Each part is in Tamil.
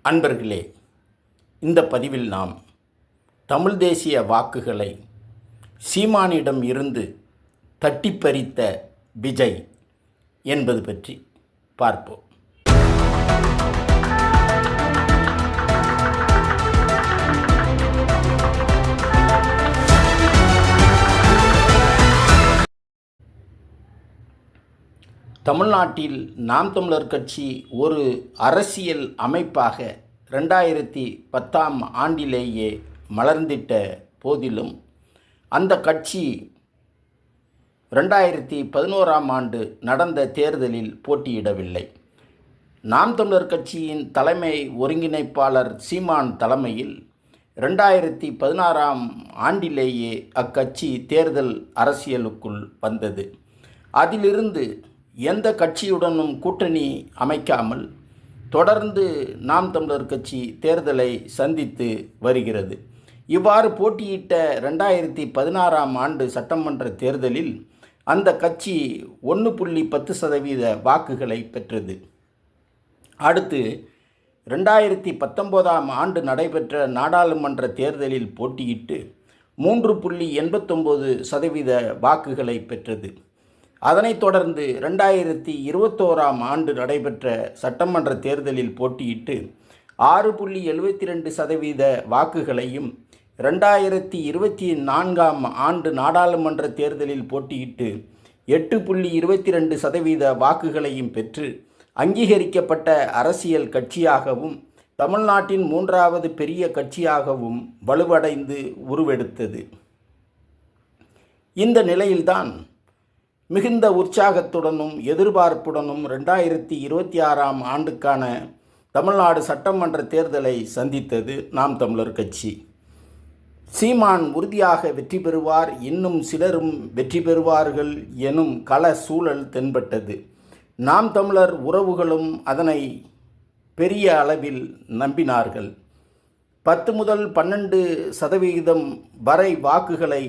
அன்பர்களே, இந்த பதிவில் நாம் தமிழ் தேசிய வாக்குகளை சீமானிடம் இருந்து தட்டிப்பறித்த விஜய் என்பது பற்றி பார்ப்போம். தமிழ்நாட்டில் நாம் தமிழர் கட்சி ஒரு அரசியல் அமைப்பாக 2010ஆம் ஆண்டிலேயே மலர்ந்திட்ட போதிலும் அந்த கட்சி 2011ஆம் ஆண்டு நடந்த தேர்தலில் போட்டியிடவில்லை. நாம் தமிழர் கட்சியின் தலைமை ஒருங்கிணைப்பாளர் சீமான் தலைமையில் 2016ஆம் ஆண்டிலேயே அக்கட்சி தேர்தல் அரசியலுக்குள் வந்தது. அதிலிருந்து எந்த கட்சியுடனும் கூட்டணி அமைக்காமல் தொடர்ந்து நாம் தமிழர் கட்சி தேர்தலை சந்தித்து வருகிறது. இவ்வாறு போட்டியிட்ட 2016ஆம் ஆண்டு சட்டமன்ற தேர்தலில் அந்த கட்சி 1.10% வாக்குகளை பெற்றது. அடுத்து 2019ஆம் ஆண்டு நடைபெற்ற நாடாளுமன்ற தேர்தலில் போட்டியிட்டு 3.89% வாக்குகளை பெற்றது. அதனைத் தொடர்ந்து 2021ஆம் ஆண்டு நடைபெற்ற சட்டமன்ற தேர்தலில் போட்டியிட்டு 6.72% வாக்குகளையும் 2024ஆம் ஆண்டு நாடாளுமன்ற தேர்தலில் போட்டியிட்டு 8.22% வாக்குகளையும் பெற்று அங்கீகரிக்கப்பட்ட அரசியல் கட்சியாகவும் தமிழ்நாட்டின் 3வது பெரிய கட்சியாகவும் வலுவடைந்து உருவெடுத்தது. இந்த நிலையில்தான் மிகுந்த உற்சாகத்துடனும் எதிர்பார்ப்புடனும் 2026ஆம் ஆண்டுக்கான தமிழ்நாடு சட்டமன்ற தேர்தலை சந்தித்தது நாம் தமிழர் கட்சி. சீமான் உறுதியாக வெற்றி பெறுவார், இன்னும் சிலரும் வெற்றி பெறுவார்கள் எனும் கள சூழல் தென்பட்டது. நாம் தமிழர் உறவுகளும் அதனை பெரிய அளவில் நம்பினார்கள். 10 முதல் 12% வரை வாக்குகளை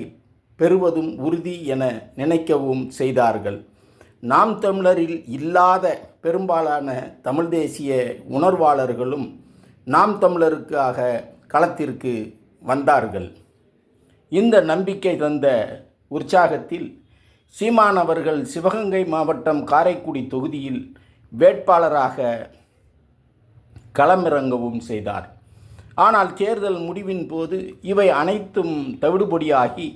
பெறுவதும் உறுதி என நினைக்கவும் செய்தார்கள். நாம் தமிழரில் இல்லாத பெரும்பாலான தமிழ் தேசிய உணர்வாளர்களும் நாம் தமிழருக்காக களத்திற்கு வந்தார்கள். இந்த நம்பிக்கை தந்த உற்சாகத்தில் சீமான் அவர்கள் சிவகங்கை மாவட்டம் காரைக்குடி தொகுதியில் வேட்பாளராக களமிறங்கவும் செய்தார். ஆனால் தேர்தல் முடிவின் போது இவை அனைத்தும் தவிடுபொடியாகி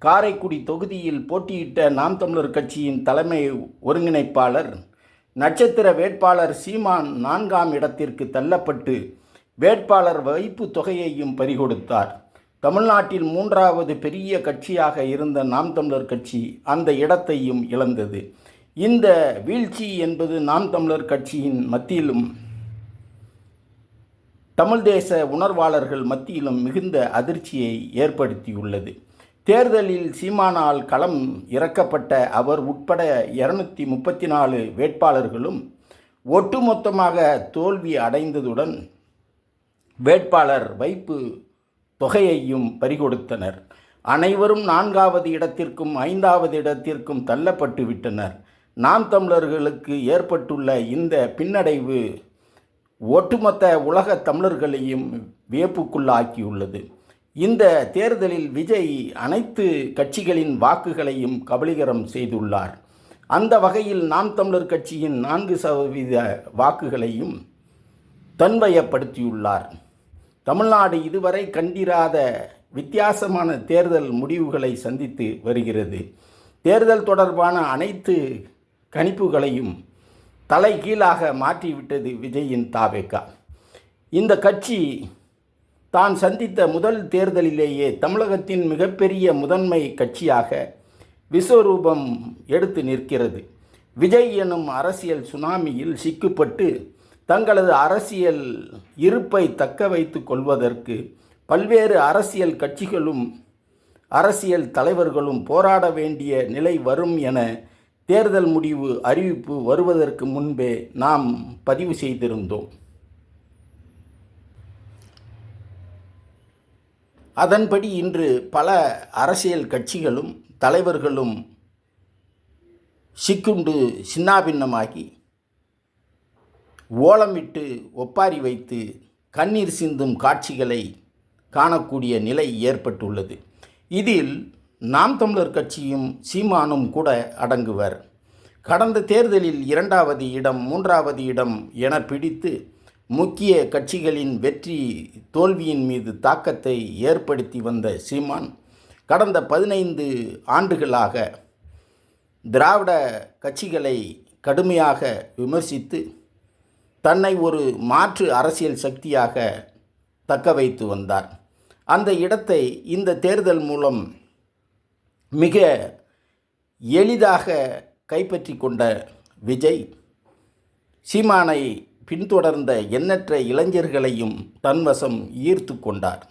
காரைக்குடி தொகுதியில் போட்டியிட்ட நாம் தமிழர் கட்சியின் தலைமை ஒருங்கிணைப்பாளர் நட்சத்திர வேட்பாளர் சீமான் 4ஆம் இடத்திற்கு தள்ளப்பட்டு வேட்பாளர் வைப்பு தொகையையும் பறிகொடுத்தார். தமிழ்நாட்டில் 3வது பெரிய கட்சியாக இருந்த நாம் தமிழர் கட்சி அந்த இடத்தையும் இழந்தது. இந்த வீழ்ச்சி என்பது நாம் தமிழர் கட்சியின் மத்தியிலும் தமிழ் தேச உணர்வாளர்கள் மத்தியிலும் மிகுந்த அதிர்ச்சியை ஏற்படுத்தியுள்ளது. தேர்தலில் சீமானால் களம் இறக்கப்பட்ட அவர் உட்பட 234 வேட்பாளர்களும் ஒட்டுமொத்தமாக தோல்வி அடைந்ததுடன் வேட்பாளர் வைப்பு தொகையையும் பறிகொடுத்தனர். அனைவரும் 4வது இடத்திற்கும் 5வது இடத்திற்கும் தள்ளப்பட்டு விட்டனர். நாம் தமிழர்களுக்கு ஏற்பட்டுள்ள இந்த பின்னடைவு ஒட்டுமொத்த உலக தமிழர்களையும் வியப்புக்குள்ளாக்கியுள்ளது. இந்த தேர்தலில் விஜய் அனைத்து கட்சிகளின் வாக்குகளையும் கபளீகரம் செய்துள்ளார். அந்த வகையில் நாம் தமிழர் கட்சியின் 4% வாக்குகளையும் தன்வயப்படுத்தியுள்ளார். தமிழ்நாடு இதுவரை கண்டிராத வித்தியாசமான தேர்தல் முடிவுகளை சந்தித்து வருகிறது. தேர்தல் தொடர்பான அனைத்து கணிப்புகளையும் தலைகீழாக மாற்றிவிட்டது விஜயின் தாவேகா. இந்த கட்சி தான் சந்தித்த முதல் தேர்தலிலேயே தமிழகத்தின் மிகப்பெரிய முதன்மை கட்சியாக விஸ்வரூபம் எடுத்து நிற்கிறது. விஜய் எனும் அரசியல் சுனாமியில் சிக்கப்பட்டு தங்களது அரசியல் இருப்பை தக்க வைத்து கொள்வதற்கு பல்வேறு அரசியல் கட்சிகளும் அரசியல் தலைவர்களும் போராட வேண்டிய நிலை வரும் என தேர்தல் முடிவு அறிவிப்பு வருவதற்கு முன்பே நாம் பதிவு செய்திருந்தோம். அதன்படி இன்று பல அரசியல் கட்சிகளும் தலைவர்களும் சிக்குண்டு சின்னாபின்னமாகி ஓலமிட்டு ஒப்பாரி வைத்து கண்ணீர் சிந்தும் காட்சிகளை காணக்கூடிய நிலை ஏற்பட்டுள்ளது. இதில் நாம் தமிழர் கட்சியும் சீமானும் கூட அடங்குவர். கடந்த தேர்தலில் 2வது இடம் 3வது இடம் என பிடித்து முக்கிய கட்சிகளின் வெற்றி தோல்வியின் மீது தாக்கத்தை ஏற்படுத்தி வந்த சீமான் கடந்த 15 ஆண்டுகளாக திராவிட கட்சிகளை கடுமையாக விமர்சித்து தன்னை ஒரு மாற்று அரசியல் சக்தியாக தக்க வைத்து வந்தார். அந்த இடத்தை இந்த தேர்தல் மூலம் மிக எளிதாக கைப்பற்றி கொண்ட விஜய் சீமானை பின்தொடர்ந்த எண்ணற்ற இளைஞர்களையும் தன்வசம் ஈர்த்து கொண்டார்.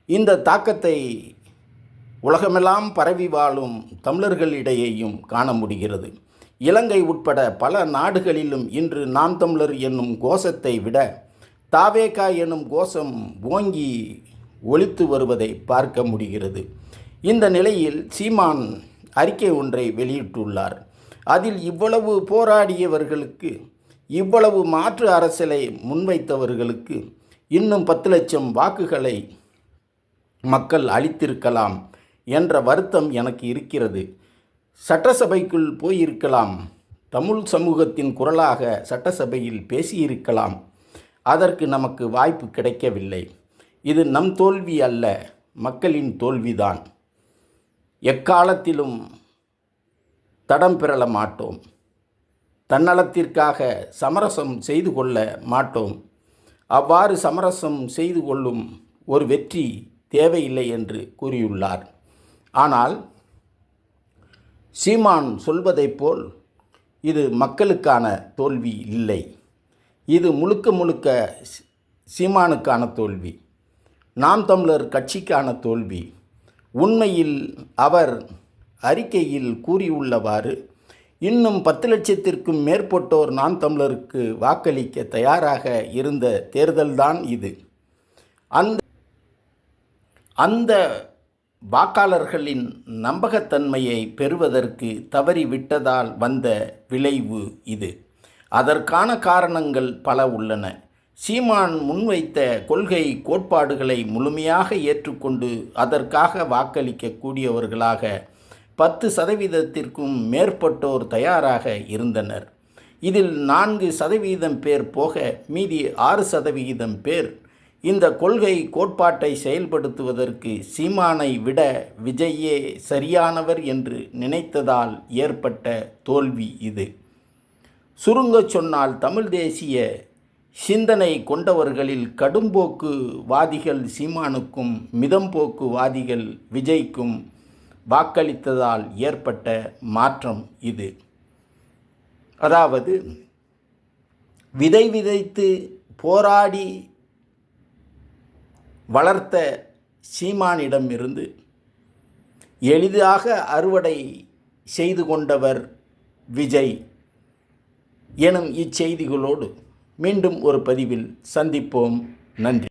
இந்த தாக்கத்தை உலகமெல்லாம் பரவி வாழும் தமிழர்களிடையேயும் காண முடிகிறது. இலங்கை உட்பட பல நாடுகளிலும் இன்று நாம் தமிழர் என்னும் கோஷத்தை விட தாவேகா என்னும் கோஷம் ஓங்கி ஒலித்து வருவதை பார்க்க முடிகிறது. இந்த நிலையில் சீமான் அறிக்கை ஒன்றை வெளியிட்டுள்ளார். அதில் இவ்வளவு போராடியவர்களுக்கு, இவ்வளவு மாற்று அரசியலை முன்வைத்தவர்களுக்கு இன்னும் 10 லட்சம் வாக்குகளை மக்கள் அளித்திருக்கலாம் என்ற வருத்தம் எனக்கு இருக்கிறது. சட்டசபைக்குள் போயிருக்கலாம், தமிழ் சமூகத்தின் குரலாக சட்டசபையில் பேசியிருக்கலாம். அதற்கு நமக்கு வாய்ப்பு கிடைக்கவில்லை. இது நம் தோல்வி அல்ல, மக்களின் தோல்விதான். எக்காலத்திலும் தடம் பெறல மாட்டோம். தன்னலத்திற்காக சமரசம் செய்து கொள்ள மாட்டோம். அவ்வாறு சமரசம் செய்து கொள்ளும் ஒரு வெற்றி தேவையில்லை என்று கூறியுள்ளார். ஆனால் சீமான் சொல்வதைப் போல் இது மக்களுக்கான தோல்வி இல்லை. இது முழுக்க முழுக்க சீமானுக்கான தோல்வி, நாம் தமிழர் கட்சிக்கான தோல்வி. உண்மையில் அவர் அறிக்கையில் கூறியுள்ளவாறு இன்னும் 10 லட்சத்திற்கும் மேற்பட்டோர் நாம் தமிழருக்கு வாக்களிக்க தயாராக இருந்த தேர்தல்தான் இது. அந்த வாக்காளர்களின் நம்பகத்தன்மையை பெறுவதற்கு தவறிவிட்டதால் வந்த விளைவு இது. அதற்கான காரணங்கள் பல உள்ளன. சீமான் முன்வைத்த கொள்கை கோட்பாடுகளை முழுமையாக ஏற்றுக்கொண்டு அதற்காக வாக்களிக்கக்கூடியவர்களாக 10% மேற்பட்டோர் தயாராக இருந்தனர். இதில் 4% பேர் போக மீதி 6% பேர் இந்த கொள்கை கோட்பாட்டை செயல்படுத்துவதற்கு சீமானை விட விஜயே சரியானவர் என்று நினைத்ததால் ஏற்பட்ட தோல்வி இது. சுருங்கச் சொன்னால் தமிழ் தேசிய சிந்தனை கொண்டவர்களில் கடும்போக்கு வாதிகள் சீமானுக்கும் மிதம்போக்கு வாதிகள் விஜய்க்கும் வாக்களித்ததால் ஏற்பட்ட மாற்றம் இது. அதாவது விதை விதைத்து போராடி வளர்த்த சீமானிடமிருந்து எளிதாக அறுவடை செய்து கொண்டவர் விஜய் எனும் இச்செய்திகளோடு மீண்டும் ஒரு பதிவில் சந்திப்போம். நன்றி.